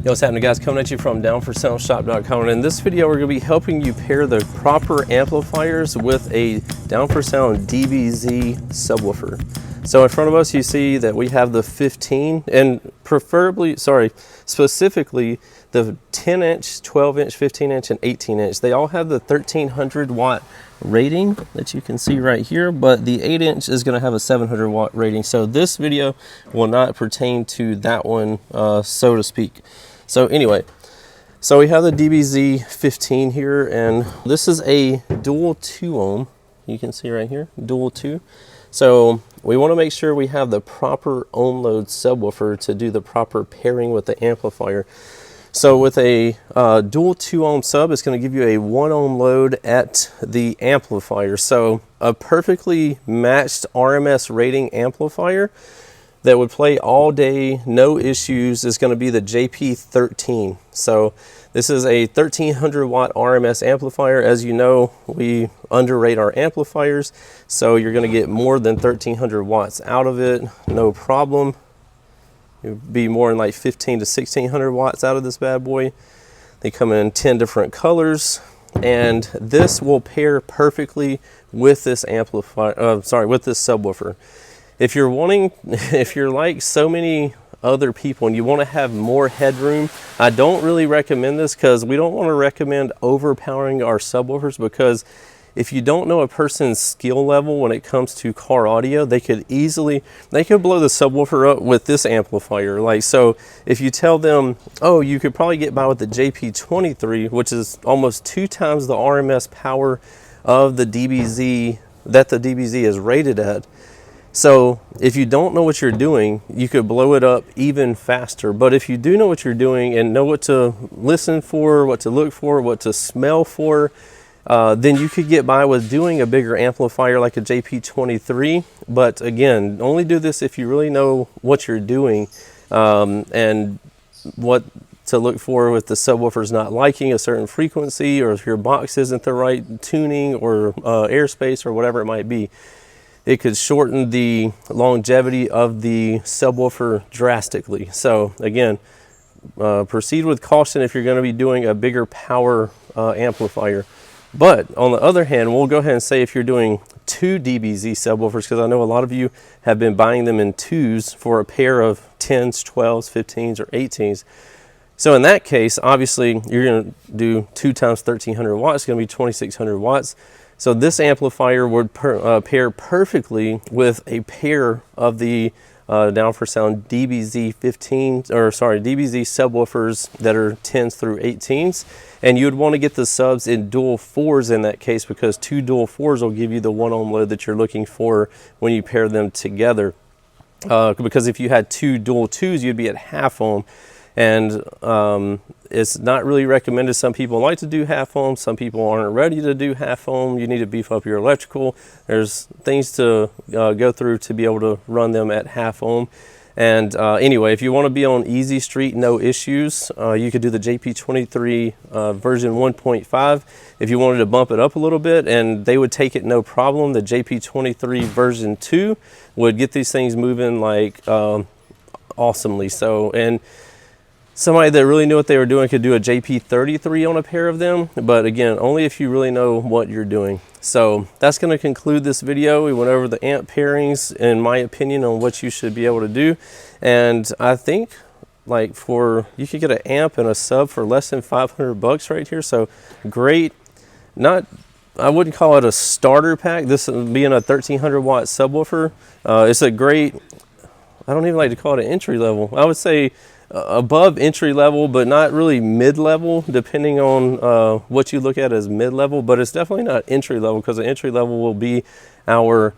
Yo, what's happening, guys? Coming at you from DOWN4SOUND.com, and in this video we're going to be helping you pair the proper amplifiers with a DOWN4SOUND DBZ subwoofer. So in front of us you see that we have the 15 and specifically the 10 inch, 12 inch, 15 inch, and 18 inch. They all have the 1300 watt rating that you can see right here, but the 8 inch is going to have a 700 watt rating. So this video will not pertain to that one, so to speak. So anyway, so we have the DBZ 15 here, and this is a dual 2 ohm. You can see right here, dual 2. So we want to make sure we have the proper ohm load subwoofer to do the proper pairing with the amplifier. So with a dual 2 ohm sub, it's going to give you a 1 ohm load at the amplifier. So a perfectly matched RMS rating amplifier that would play all day, no issues, is going to be the JP13. So this is a 1300 watt RMS amplifier. As you know, we underrate our amplifiers, so you're going to get more than 1300 watts out of it, no problem. You'll be more than like 15 to 1600 watts out of this bad boy. They come in 10 different colors, and this will pair perfectly with this amplifier, with this subwoofer. If you're like so many other people and you want to have more headroom, I don't really recommend this, because we don't want to recommend overpowering our subwoofers, because if you don't know a person's skill level when it comes to car audio, they could blow the subwoofer up with this amplifier. Like, so if you tell them, oh, you could probably get by with the JP23, which is almost 2 times the RMS power of the DBZ that the DBZ is rated at. So if you don't know what you're doing, you could blow it up even faster. But if you do know what you're doing and know what to listen for, what to look for, what to smell for, then you could get by with doing a bigger amplifier like a JP23. But again, only do this if you really know what you're doing, and what to look for with the subwoofers not liking a certain frequency, or if your box isn't the right tuning or airspace or whatever it might be. It could shorten the longevity of the subwoofer drastically. So again, proceed with caution if you're going to be doing a bigger power amplifier. But on the other hand, we'll go ahead and say if you're doing 2 DBZ subwoofers, because I know a lot of you have been buying them in 2s for a pair of 10s, 12s, 15s, or 18s. So in that case, obviously you're going to do 2 times 1300 watts, it's going to be 2600 watts. So this amplifier would pair perfectly with a pair of the DOWN4SOUND DBZ DBZ subwoofers that are 10s through 18s, and you would want to get the subs in dual 4s in that case, because 2 dual 4s will give you the 1 ohm load that you're looking for when you pair them together. Because if you had 2 dual 2s, you'd be at half ohm. And it's not really recommended. Some people like to do half ohm. Some people aren't ready to do half ohm. You need to beef up your electrical. There's things to go through to be able to run them at half ohm. And anyway, if you want to be on easy street, no issues, you could do the JP23 version 1.5. If you wanted to bump it up a little bit, and they would take it no problem, the JP23 version 2 would get these things moving like awesomely. So, and somebody that really knew what they were doing could do a JP33 on a pair of them, but again, only if you really know what you're doing. So that's going to conclude this video. We went over the amp pairings, in my opinion, on what you should be able to do. And I think like you could get an amp and a sub for less than 500 bucks right here. So great. I wouldn't call it a starter pack. This being a 1300 watt subwoofer, it's a great, I don't even like to call it an entry level. I would say above entry level, but not really mid-level, depending on what you look at as mid-level. But it's definitely not entry level, because the entry level will be our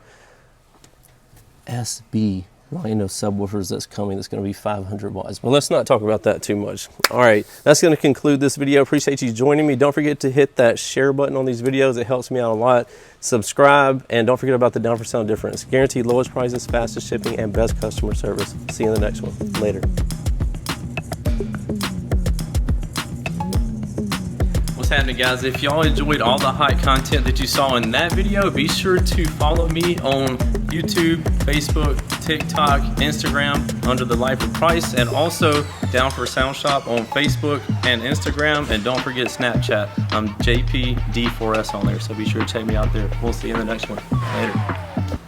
SB line of subwoofers that's coming. That's going to be 500 watts. But let's not talk about that too much. All right, that's going to conclude this video. Appreciate you joining me. Don't forget to hit that share button on these videos. It helps me out a lot. Subscribe, and don't forget about the DOWN4SOUND difference. Guaranteed lowest prices, fastest shipping, and best customer service. See you in the next one. Later. What's happening, guys? If y'all enjoyed all the hot content that you saw in that video, be sure to follow me on YouTube, Facebook, TikTok, Instagram under the Life of Price, and also Down4Sound Shop on Facebook and Instagram, and don't forget Snapchat. I'm JPD4S on there, so be sure to check me out there. We'll see you in the next one. Later.